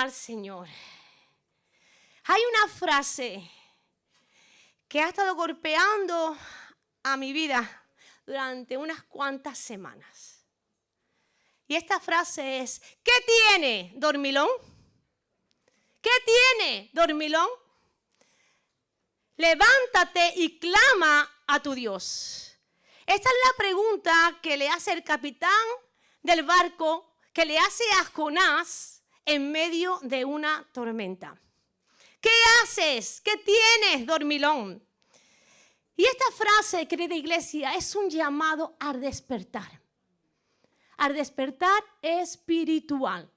al Señor. Hay una frase que ha estado golpeando a mi vida durante unas cuantas semanas. Y esta frase es: ¿qué tiene, dormilón? ¿Qué tiene, dormilón? Levántate y clama a tu Dios. Esta es la pregunta que le hace el capitán del barco, que le hace a Jonás en medio de una tormenta. ¿Qué haces? ¿Qué tienes, dormilón? Y esta frase, querida iglesia, es un llamado al despertar espiritual.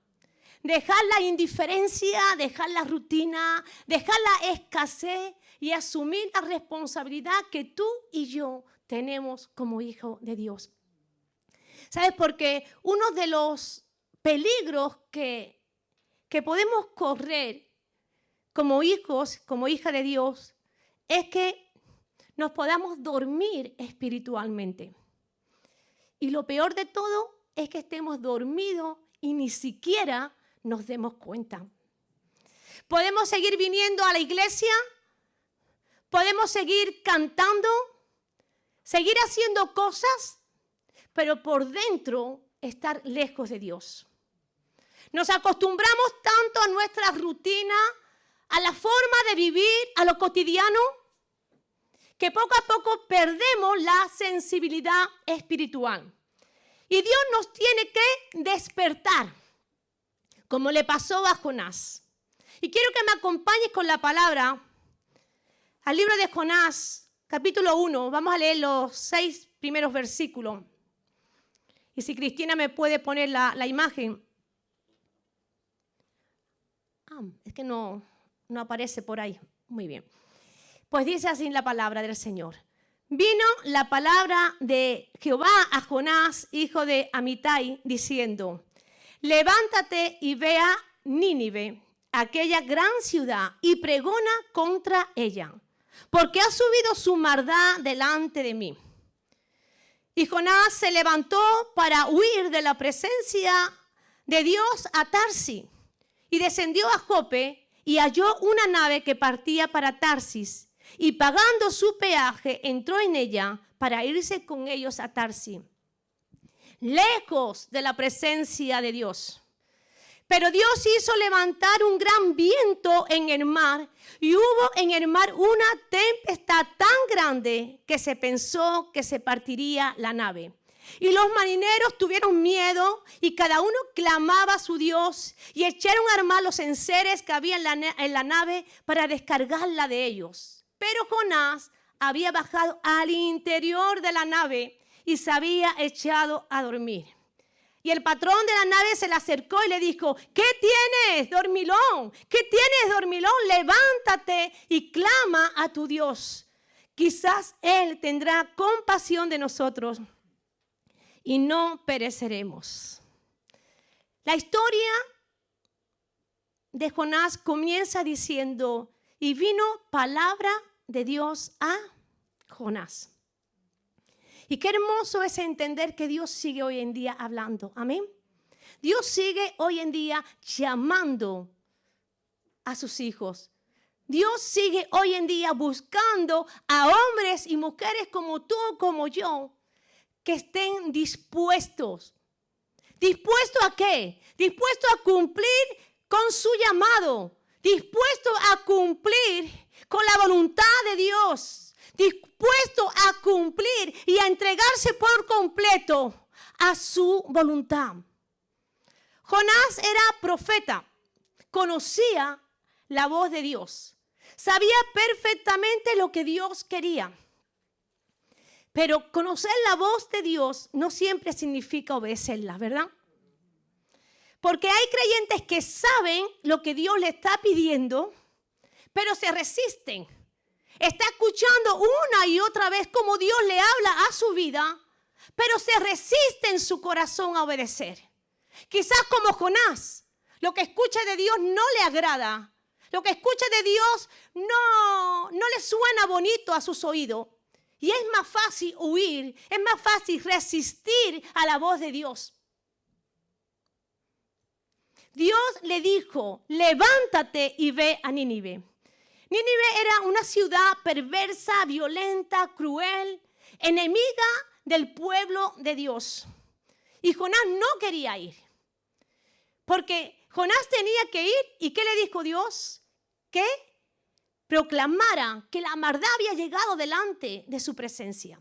Dejar la indiferencia, dejar la rutina, dejar la escasez y asumir la responsabilidad que tú y yo tenemos como hijos de Dios. ¿Sabes? Porque uno de los peligros que podemos correr como hijos, como hija de Dios, es que nos podamos dormir espiritualmente. Y lo peor de todo es que estemos dormidos y ni siquiera nos demos cuenta. Podemos seguir viniendo a la iglesia, podemos seguir cantando, seguir haciendo cosas, pero por dentro estar lejos de Dios. Nos acostumbramos tanto a nuestra rutina, a la forma de vivir, a lo cotidiano, que poco a poco perdemos la sensibilidad espiritual. Y Dios nos tiene que despertar, como le pasó a Jonás. Y quiero que me acompañes con la palabra al libro de Jonás, capítulo 1. Vamos a leer los 6 primeros versículos. Y si Cristina me puede poner la imagen. Es que no aparece por ahí. Muy bien. Pues dice así la palabra del Señor. Vino la palabra de Jehová a Jonás, hijo de Amitai, diciendo: levántate y ve a Nínive, aquella gran ciudad, y pregona contra ella, porque ha subido su maldad delante de mí. Y Jonás se levantó para huir de la presencia de Dios a Tarsis, y descendió a Jope, y halló una nave que partía para Tarsis, y pagando su peaje entró en ella para irse con ellos a Tarsis, lejos de la presencia de Dios. Pero Dios hizo levantar un gran viento en el mar, y hubo en el mar una tempestad tan grande que se pensó que se partiría la nave. Y los marineros tuvieron miedo, y cada uno clamaba a su Dios, y echaron a armar los enseres que había en la nave para descargarla de ellos. Pero Jonás había bajado al interior de la nave y se había echado a dormir. Y el patrón de la nave se le acercó y le dijo: ¿qué tienes, dormilón? ¿Qué tienes, dormilón? Levántate y clama a tu Dios. Quizás Él tendrá compasión de nosotros y no pereceremos. La historia de Jonás comienza diciendo: y vino palabra de Dios a Jonás. Y qué hermoso es entender que Dios sigue hoy en día hablando. Amén. Dios sigue hoy en día llamando a sus hijos. Dios sigue hoy en día buscando a hombres y mujeres como tú, como yo, que estén dispuestos. ¿Dispuestos a qué? Dispuestos a cumplir con su llamado. Dispuesto a cumplir con la voluntad de Dios, dispuesto a cumplir y a entregarse por completo a su voluntad. Jonás era profeta, conocía la voz de Dios, sabía perfectamente lo que Dios quería. Pero conocer la voz de Dios no siempre significa obedecerla, ¿verdad? Porque hay creyentes que saben lo que Dios le está pidiendo, pero se resisten. Está escuchando una y otra vez cómo Dios le habla a su vida, pero se resiste en su corazón a obedecer. Quizás como Jonás, lo que escucha de Dios no le agrada. Lo que escucha de Dios no le suena bonito a sus oídos. Y es más fácil huir, es más fácil resistir a la voz de Dios. Dios le dijo, levántate y ve a Nínive. Nínive era una ciudad perversa, violenta, cruel, enemiga del pueblo de Dios. Y Jonás no quería ir, porque Jonás tenía que ir. ¿Y qué le dijo Dios? Que proclamara que la maldad había llegado delante de su presencia.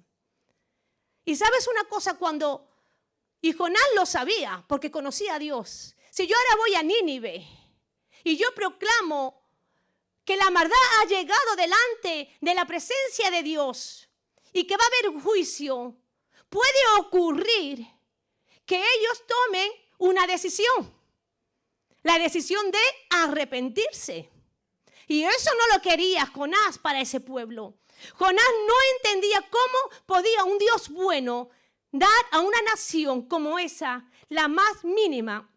Y sabes una cosa, y Jonás lo sabía porque conocía a Dios. Si yo ahora voy a Nínive y yo proclamo que la maldad ha llegado delante de la presencia de Dios y que va a haber juicio, puede ocurrir que ellos tomen una decisión. La decisión de arrepentirse. Y eso no lo quería Jonás para ese pueblo. Jonás no entendía cómo podía un Dios bueno dar a una nación como esa la más mínima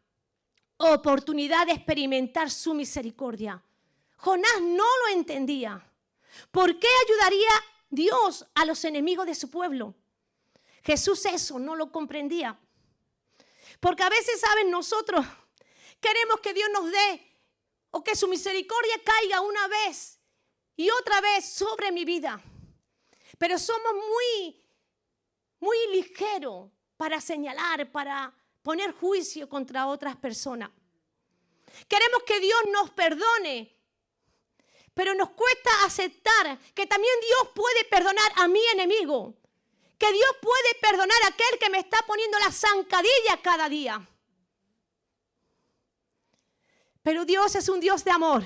oportunidad de experimentar su misericordia. Jonás no lo entendía. ¿Por qué ayudaría Dios a los enemigos de su pueblo? Jesús eso no lo comprendía. Porque a veces, ¿saben? Nosotros queremos que Dios nos dé o que su misericordia caiga una vez y otra vez sobre mi vida. Pero somos muy ligeros para señalar, para poner juicio contra otras personas. Queremos que Dios nos perdone, pero nos cuesta aceptar que también Dios puede perdonar a mi enemigo, que Dios puede perdonar a aquel que me está poniendo la zancadilla cada día. Pero Dios es un Dios de amor.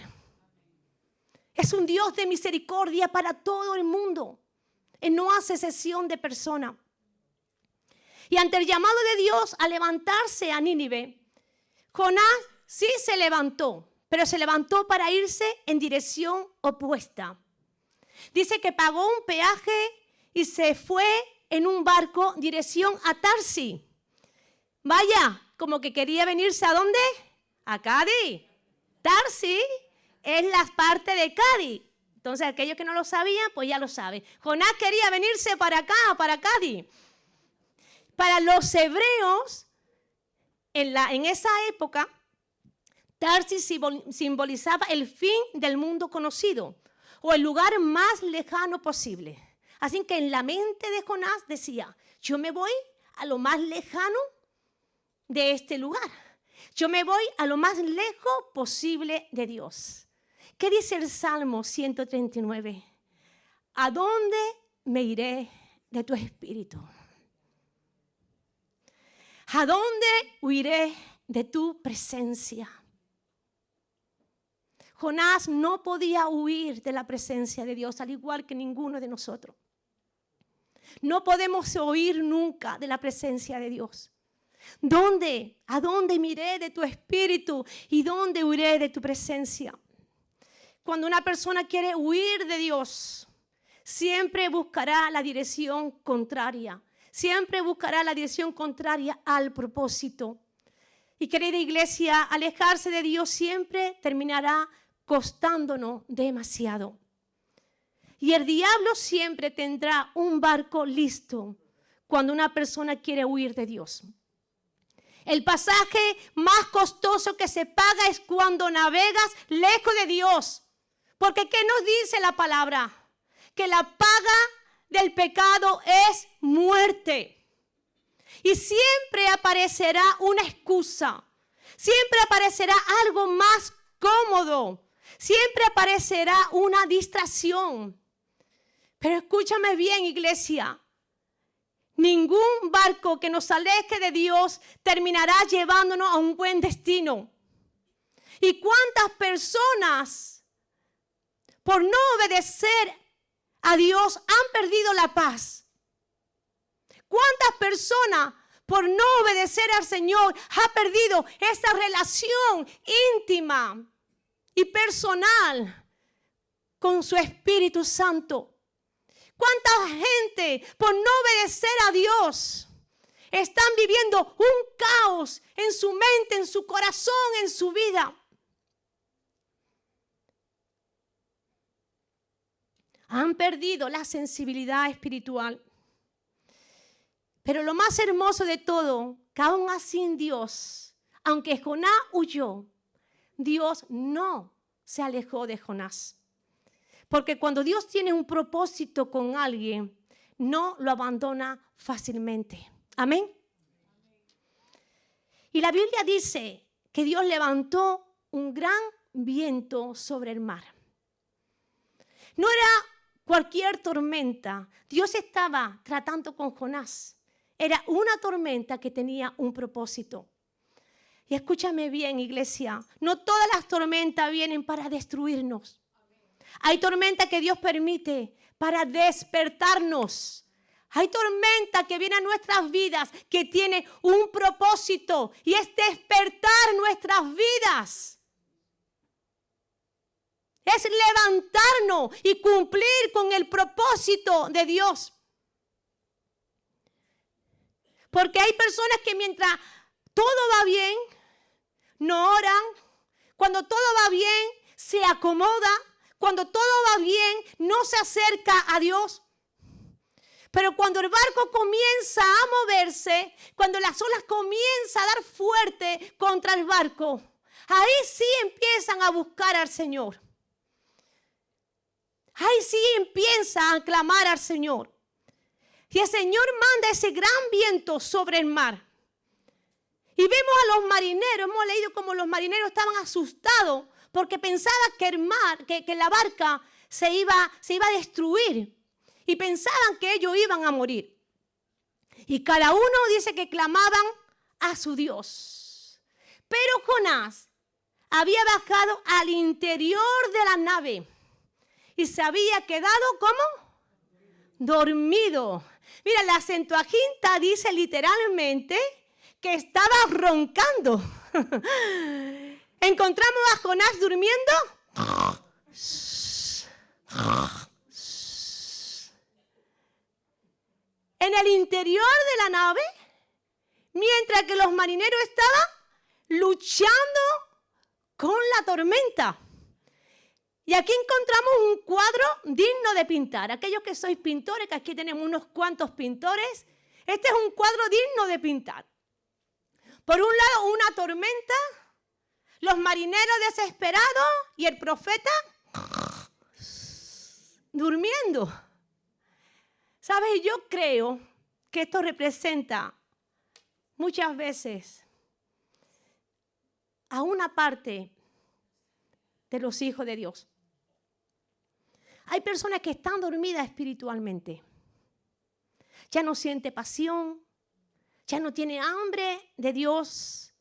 Es un Dios de misericordia para todo el mundo. Él no hace excepción de persona. Y ante el llamado de Dios a levantarse a Nínive, Jonás sí se levantó, pero se levantó para irse en dirección opuesta. Dice que pagó un peaje y se fue en un barco dirección a Tarsis. Vaya, como que quería venirse ¿a dónde? A Cádiz. Tarsis es la parte de Cádiz. Entonces, aquellos que no lo sabían, pues ya lo saben. Jonás quería venirse para acá, para Cádiz. Para los hebreos, en esa época, Tarsis simbolizaba el fin del mundo conocido o el lugar más lejano posible. Así que en la mente de Jonás decía, yo me voy a lo más lejano de este lugar. Yo me voy a lo más lejos posible de Dios. ¿Qué dice el Salmo 139? ¿A dónde me iré de tu espíritu? ¿A dónde huiré de tu presencia? Jonás no podía huir de la presencia de Dios, al igual que ninguno de nosotros. No podemos huir nunca de la presencia de Dios. ¿Dónde? ¿A dónde me iré de tu espíritu? ¿Y dónde huiré de tu presencia? Cuando una persona quiere huir de Dios, siempre buscará la dirección contraria. Siempre buscará la dirección contraria al propósito. Y querida iglesia, alejarse de Dios siempre terminará costándonos demasiado. Y el diablo siempre tendrá un barco listo cuando una persona quiere huir de Dios. El pasaje más costoso que se paga es cuando navegas lejos de Dios. Porque ¿qué nos dice la palabra? Que la paga del pecado es muerte. Y siempre aparecerá una excusa. Siempre aparecerá algo más cómodo. Siempre aparecerá una distracción. Pero escúchame bien, iglesia. Ningún barco que nos aleje de Dios terminará llevándonos a un buen destino. ¿Y cuántas personas, por no obedecer a Dios, han perdido la paz? ¿Cuántas personas, por no obedecer al Señor, han perdido esa relación íntima y personal con su Espíritu Santo? ¿Cuánta gente, por no obedecer a Dios, están viviendo un caos en su mente, en su corazón, en su vida? Han perdido la sensibilidad espiritual. Pero lo más hermoso de todo, que aún así en Dios, aunque Jonás huyó, Dios no se alejó de Jonás. Porque cuando Dios tiene un propósito con alguien, no lo abandona fácilmente. Amén. Y la Biblia dice que Dios levantó un gran viento sobre el mar. No era cualquier tormenta. Dios estaba tratando con Jonás. Era una tormenta que tenía un propósito. Y escúchame bien, iglesia, no todas las tormentas vienen para destruirnos. Hay tormentas que Dios permite para despertarnos. Hay tormentas que vienen a nuestras vidas que tienen un propósito y es despertar nuestras vidas. Es levantarnos y cumplir con el propósito de Dios. Porque hay personas que mientras todo va bien, no oran. Cuando todo va bien, se acomoda. Cuando todo va bien, no se acerca a Dios. Pero cuando el barco comienza a moverse, cuando las olas comienzan a dar fuerte contra el barco, ahí sí empiezan a buscar al Señor. Ahí sí empiezan a clamar al Señor. Y el Señor manda ese gran viento sobre el mar. Y vemos a los marineros, hemos leído cómo los marineros estaban asustados porque pensaban que el mar, que la barca se iba a destruir. Y pensaban que ellos iban a morir. Y cada uno dice que clamaban a su Dios. Pero Jonás había bajado al interior de la nave y se había quedado ¿cómo? Dormido. Mira, la Septuaginta dice literalmente que estaba roncando. Encontramos a Jonás durmiendo. En el interior de la nave, mientras que los marineros estaban luchando con la tormenta. Y aquí encontramos un cuadro digno de pintar. Aquellos que sois pintores, que aquí tenemos unos cuantos pintores, este es un cuadro digno de pintar. Por un lado, una tormenta, los marineros desesperados y el profeta durmiendo. ¿Sabes? Yo creo que esto representa muchas veces a una parte de los hijos de Dios. Hay personas que están dormidas espiritualmente. Ya no siente pasión, ya no tiene hambre de Dios,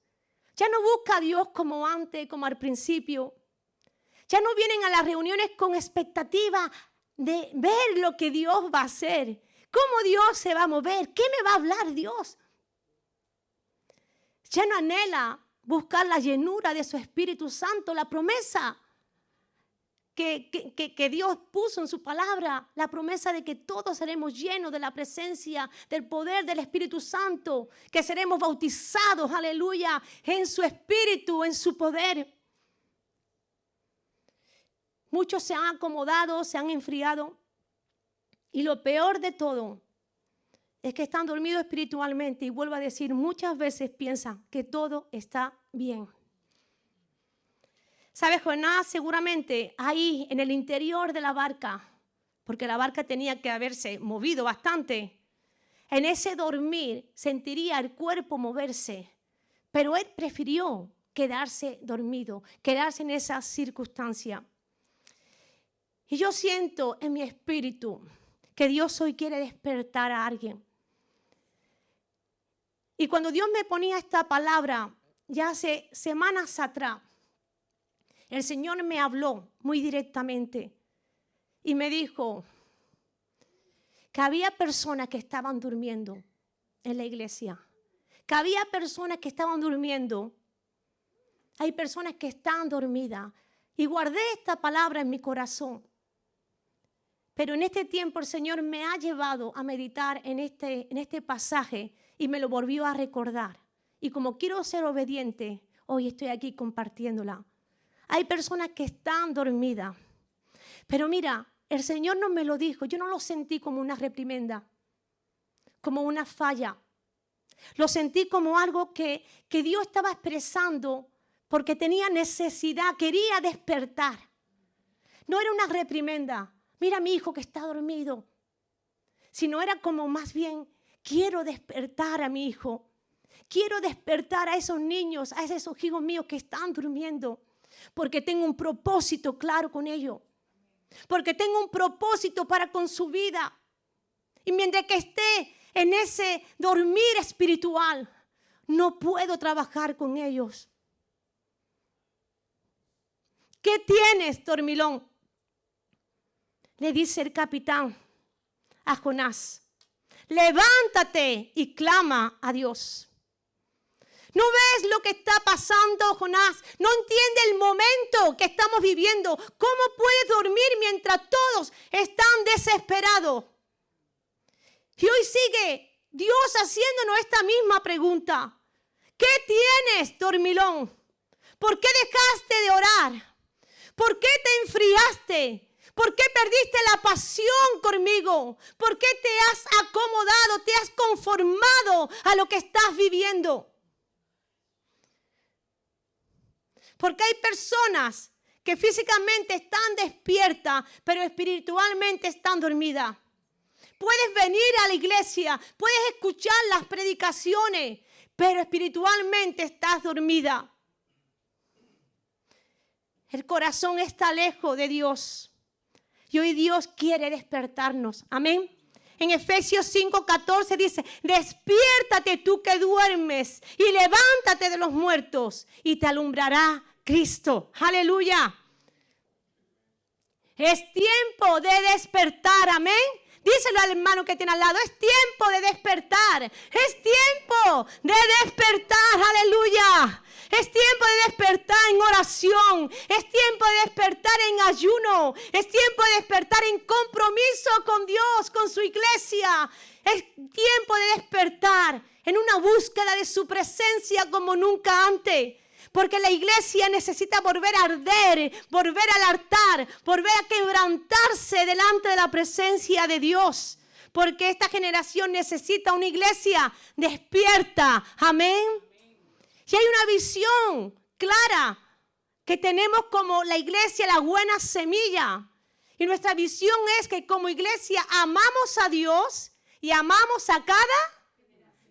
ya no busca a Dios como antes, como al principio. Ya no vienen a las reuniones con expectativa de ver lo que Dios va a hacer, cómo Dios se va a mover, qué me va a hablar Dios. Ya no anhela buscar la llenura de su Espíritu Santo, la promesa que Dios puso en su palabra, la promesa de que todos seremos llenos de la presencia, del poder del Espíritu Santo, que seremos bautizados, aleluya, en su Espíritu, en su poder. Muchos se han acomodado, se han enfriado. Y lo peor de todo es que están dormidos espiritualmente. Y vuelvo a decir, muchas veces piensan que todo está bien. ¿Sabes, Jonás? Seguramente ahí en el interior de la barca, porque la barca tenía que haberse movido bastante, en ese dormir sentiría el cuerpo moverse. Pero él prefirió quedarse dormido, quedarse en esa circunstancia. Y yo siento en mi espíritu que Dios hoy quiere despertar a alguien. Y cuando Dios me ponía esta palabra, ya hace semanas atrás, el Señor me habló muy directamente y me dijo que había personas que estaban durmiendo en la iglesia, que había personas que estaban durmiendo. Hay personas que están dormidas y guardé esta palabra en mi corazón. Pero en este tiempo el Señor me ha llevado a meditar en este pasaje y me lo volvió a recordar. Y como quiero ser obediente, hoy estoy aquí compartiéndola. Hay personas que están dormidas. Pero mira, el Señor no me lo dijo. Yo no lo sentí como una reprimenda, como una falla. Lo sentí como algo que Dios estaba expresando porque tenía necesidad, quería despertar. No era una reprimenda. Mira a mi hijo que está dormido. Sino era como más bien, quiero despertar a mi hijo. Quiero despertar a esos niños, a esos hijos míos que están durmiendo. Porque tengo un propósito claro con ellos. Porque tengo un propósito para con su vida. Y mientras que esté en ese dormir espiritual, no puedo trabajar con ellos. ¿Qué tienes, dormilón? Le dice el capitán a Jonás. Levántate y clama a Dios. ¿No ves lo que está pasando, Jonás? ¿No entiende el momento que estamos viviendo? ¿Cómo puedes dormir mientras todos están desesperados? Y hoy sigue Dios haciéndonos esta misma pregunta. ¿Qué tienes, dormilón? ¿Por qué dejaste de orar? ¿Por qué te enfriaste? ¿Por qué perdiste la pasión conmigo? ¿Por qué te has acomodado, te has conformado a lo que estás viviendo? Porque hay personas que físicamente están despiertas, pero espiritualmente están dormidas. Puedes venir a la iglesia, puedes escuchar las predicaciones, pero espiritualmente estás dormida. El corazón está lejos de Dios. Y hoy Dios quiere despertarnos. Amén. En Efesios 5:14 dice, despiértate tú que duermes y levántate de los muertos y te alumbrará Cristo. Aleluya. Es tiempo de despertar. Amén. Díselo al hermano que tiene al lado. Es tiempo de despertar. Es tiempo de despertar. Aleluya. Es tiempo de despertar en oración. Es tiempo de despertar en ayuno. Es tiempo de despertar en compromiso con Dios, con su iglesia. Es tiempo de despertar en una búsqueda de su presencia como nunca antes. Porque la iglesia necesita volver a arder, volver al altar, volver a quebrantarse delante de la presencia de Dios. Porque esta generación necesita una iglesia despierta. Amén. Y hay una visión clara que tenemos como la iglesia, la buena semilla. Y nuestra visión es que como iglesia amamos a Dios y amamos a cada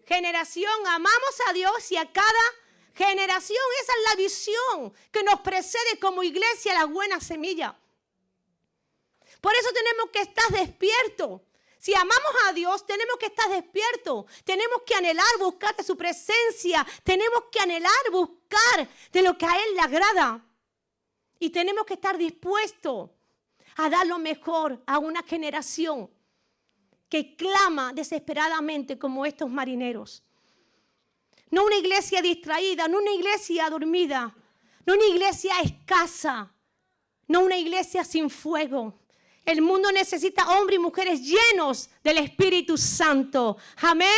generación. Amamos a Dios y a cada generación. Esa es la visión que nos precede como iglesia, la buena semilla. Por eso tenemos que estar despiertos. Si amamos a Dios, tenemos que estar despiertos. Tenemos que anhelar buscar de su presencia. Tenemos que anhelar buscar de lo que a Él le agrada. Y tenemos que estar dispuestos a dar lo mejor a una generación que clama desesperadamente como estos marineros. No una iglesia distraída, no una iglesia dormida, no una iglesia escasa, no una iglesia sin fuego. El mundo necesita hombres y mujeres llenos del Espíritu Santo. Amén.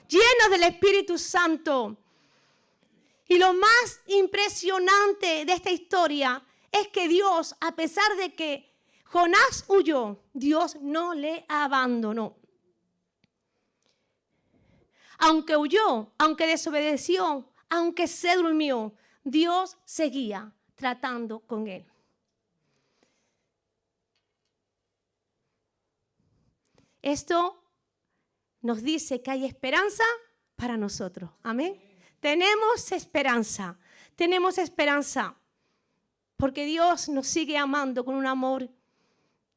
Llenos del Espíritu Santo. Y lo más impresionante de esta historia es que Dios, a pesar de que Jonás huyó, Dios no le abandonó. Aunque huyó, aunque desobedeció, aunque se durmió, Dios seguía tratando con él. Esto nos dice que hay esperanza para nosotros. Amén. Tenemos esperanza. Tenemos esperanza. Porque Dios nos sigue amando con un amor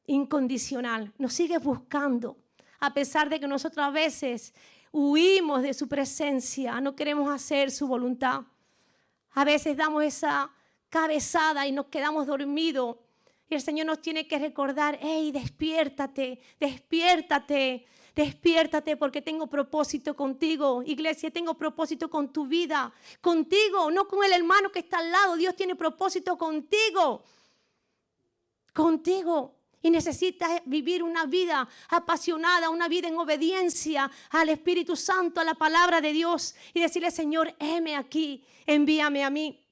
incondicional. Nos sigue buscando. A pesar de que nosotros a veces huimos de su presencia. No queremos hacer su voluntad. A veces damos esa cabezada y nos quedamos dormidos. Y el Señor nos tiene que recordar, hey, despiértate, despiértate, despiértate porque tengo propósito contigo. Iglesia, tengo propósito con tu vida, contigo, no con el hermano que está al lado. Dios tiene propósito contigo, contigo. Y necesitas vivir una vida apasionada, una vida en obediencia al Espíritu Santo, a la palabra de Dios. Y decirle, Señor, heme aquí, envíame a mí.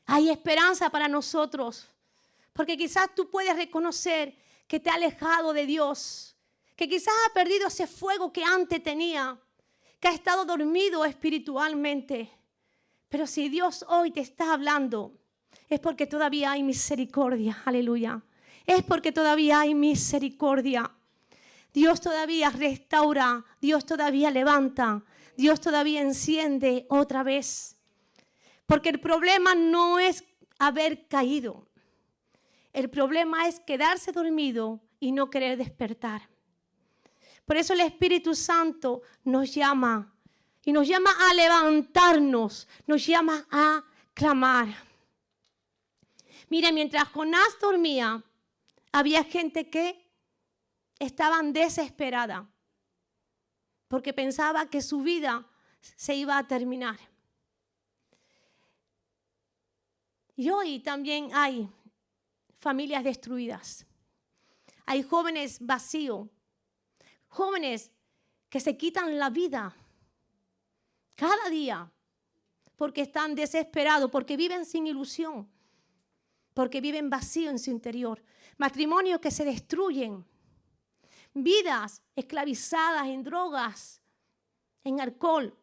Hay esperanza para nosotros. Porque quizás tú puedes reconocer que te has alejado de Dios, que quizás has perdido ese fuego que antes tenía, que ha estado dormido espiritualmente. Pero si Dios hoy te está hablando, es porque todavía hay misericordia. Aleluya. Es porque todavía hay misericordia. Dios todavía restaura, Dios todavía levanta, Dios todavía enciende otra vez. Porque el problema no es haber caído. El problema es quedarse dormido y no querer despertar. Por eso el Espíritu Santo nos llama y nos llama a levantarnos, nos llama a clamar. Mira, mientras Jonás dormía, había gente que estaban desesperada porque pensaba que su vida se iba a terminar. Y hoy también hay familias destruidas. Hay jóvenes vacíos, jóvenes que se quitan la vida cada día porque están desesperados, porque viven sin ilusión, porque viven vacío en su interior. Matrimonios que se destruyen, vidas esclavizadas en drogas, en alcohol.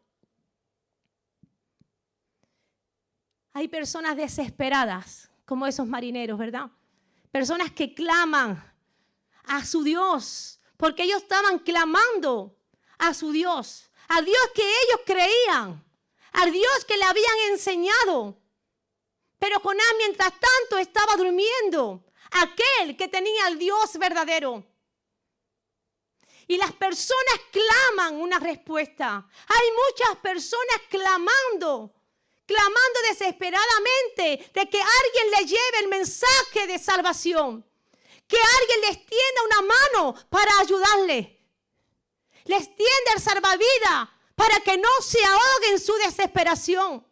Hay personas desesperadas, como esos marineros, ¿verdad? Personas que claman a su Dios, porque ellos estaban clamando a su Dios, al Dios que ellos creían, al Dios que le habían enseñado. Pero Jonás, mientras tanto, estaba durmiendo, aquel que tenía al Dios verdadero. Y las personas claman una respuesta. Hay muchas personas clamando desesperadamente de que alguien le lleve el mensaje de salvación, que alguien les tienda una mano para ayudarle, les tienda el salvavidas para que no se ahoguen en su desesperación.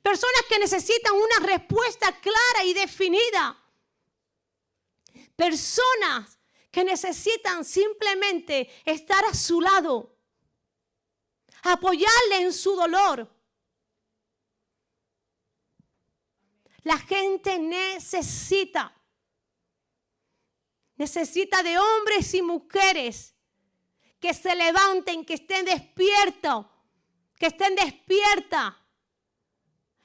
Personas que necesitan una respuesta clara y definida. Personas que necesitan simplemente estar a su lado, apoyarle en su dolor. La gente necesita de hombres y mujeres que se levanten, que estén despiertas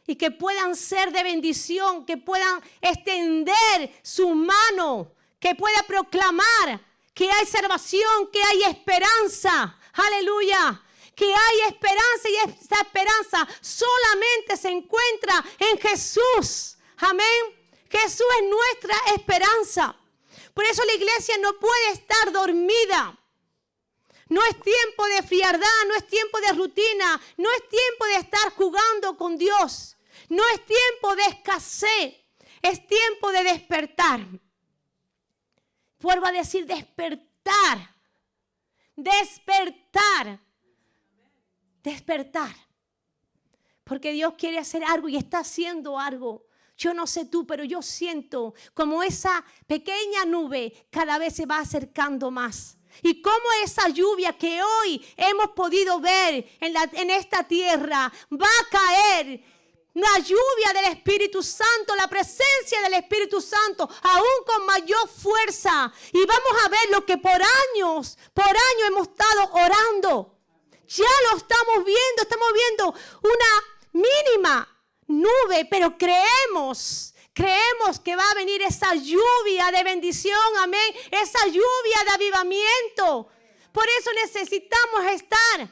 y que puedan ser de bendición, que puedan extender su mano, que pueda proclamar que hay salvación, que hay esperanza. Aleluya. Que hay esperanza y esa esperanza solamente se encuentra en Jesús. Amén. Jesús es nuestra esperanza. Por eso la iglesia no puede estar dormida. No es tiempo de frialdad, no es tiempo de rutina, no es tiempo de estar jugando con Dios. No es tiempo de escasez, es tiempo de despertar. Vuelvo a decir despertar. Despertar. Porque Dios quiere hacer algo y está haciendo algo. Yo no sé tú, pero yo siento como esa pequeña nube cada vez se va acercando más. Y como esa lluvia que hoy hemos podido ver en esta tierra va a caer. La lluvia del Espíritu Santo, la presencia del Espíritu Santo, aún con mayor fuerza. Y vamos a ver lo que por años hemos estado orando. Ya lo estamos viendo una mínima nube, pero creemos que va a venir esa lluvia de bendición, amén, esa lluvia de avivamiento. Por eso necesitamos estar,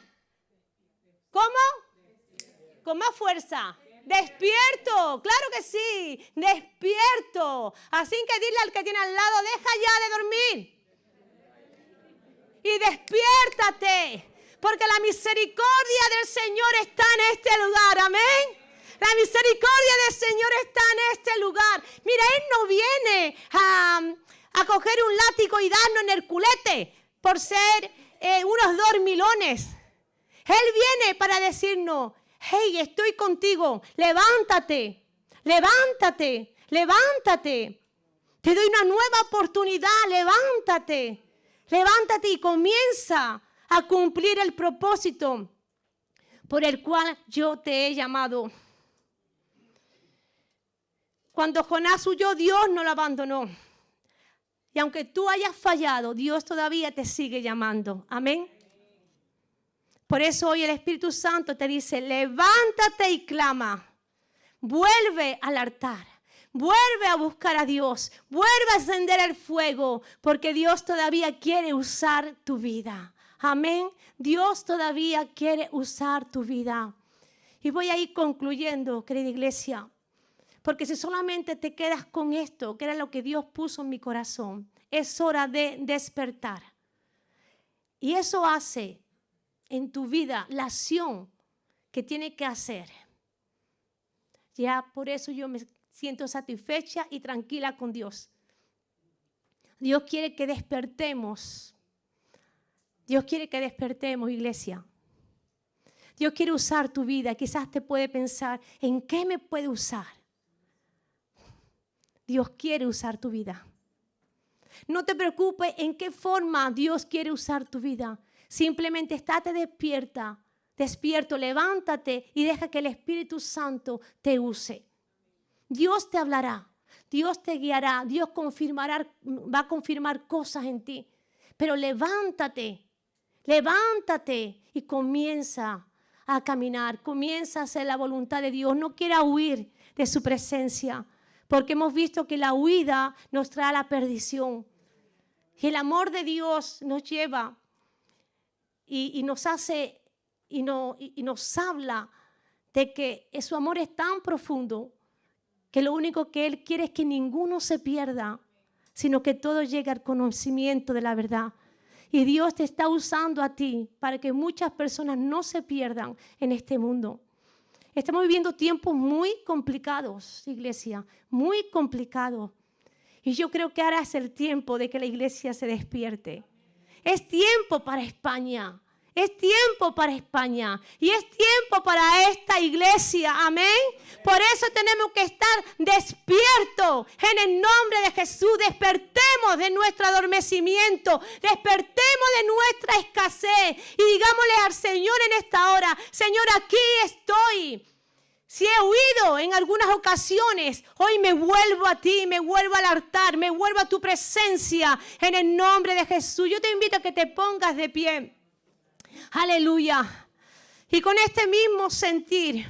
¿cómo? Con más fuerza. Despierto, claro que sí, despierto. Así que dile al que tiene al lado, deja ya de dormir. Y despiértate. Porque la misericordia del Señor está en este lugar. Amén. La misericordia del Señor está en este lugar. Mira, Él no viene a coger un látigo y darnos en el culete por ser unos dormilones. Él viene para decirnos, hey, estoy contigo. Levántate. Te doy una nueva oportunidad. Levántate y comienza a cumplir el propósito por el cual yo te he llamado. Cuando Jonás huyó, Dios no lo abandonó. Y aunque tú hayas fallado, Dios todavía te sigue llamando. Amén. Por eso hoy el Espíritu Santo te dice, levántate y clama. Vuelve al altar. Vuelve a buscar a Dios. Vuelve a encender el fuego. Porque Dios todavía quiere usar tu vida. Amén. Dios todavía quiere usar tu vida. Y voy a ir concluyendo, querida iglesia. Porque si solamente te quedas con esto, que era lo que Dios puso en mi corazón, es hora de despertar. Y eso hace en tu vida la acción que tiene que hacer. Ya por eso yo me siento satisfecha y tranquila con Dios. Dios quiere que despertemos. Dios quiere que despertemos, iglesia. Dios quiere usar tu vida. Quizás te puede pensar, ¿en qué me puede usar? Dios quiere usar tu vida. No te preocupes en qué forma Dios quiere usar tu vida. Simplemente estate despierto, levántate y deja que el Espíritu Santo te use. Dios te hablará, Dios te guiará, Dios va a confirmar cosas en ti. Pero levántate y comienza a caminar, comienza a hacer la voluntad de Dios. No quiera huir de su presencia, porque hemos visto que la huida nos trae a la perdición. Y el amor de Dios nos lleva y nos hace y nos habla de que su amor es tan profundo que lo único que Él quiere es que ninguno se pierda, sino que todo llegue al conocimiento de la verdad. Y Dios te está usando a ti para que muchas personas no se pierdan en este mundo. Estamos viviendo tiempos muy complicados, iglesia, muy complicados. Y yo creo que ahora es el tiempo de que la iglesia se despierte. Es tiempo para España. Es tiempo para España. Y es tiempo para esta iglesia. Amén. Por eso tenemos que estar despiertos. En el nombre de Jesús, despertemos de nuestro adormecimiento. Despertemos de nuestra escasez. Y digámosle al Señor en esta hora, Señor, aquí estoy. Si he huido en algunas ocasiones, hoy me vuelvo a ti, me vuelvo al altar, me vuelvo a tu presencia en el nombre de Jesús. Yo te invito a que te pongas de pie. Aleluya. Y con este mismo sentir,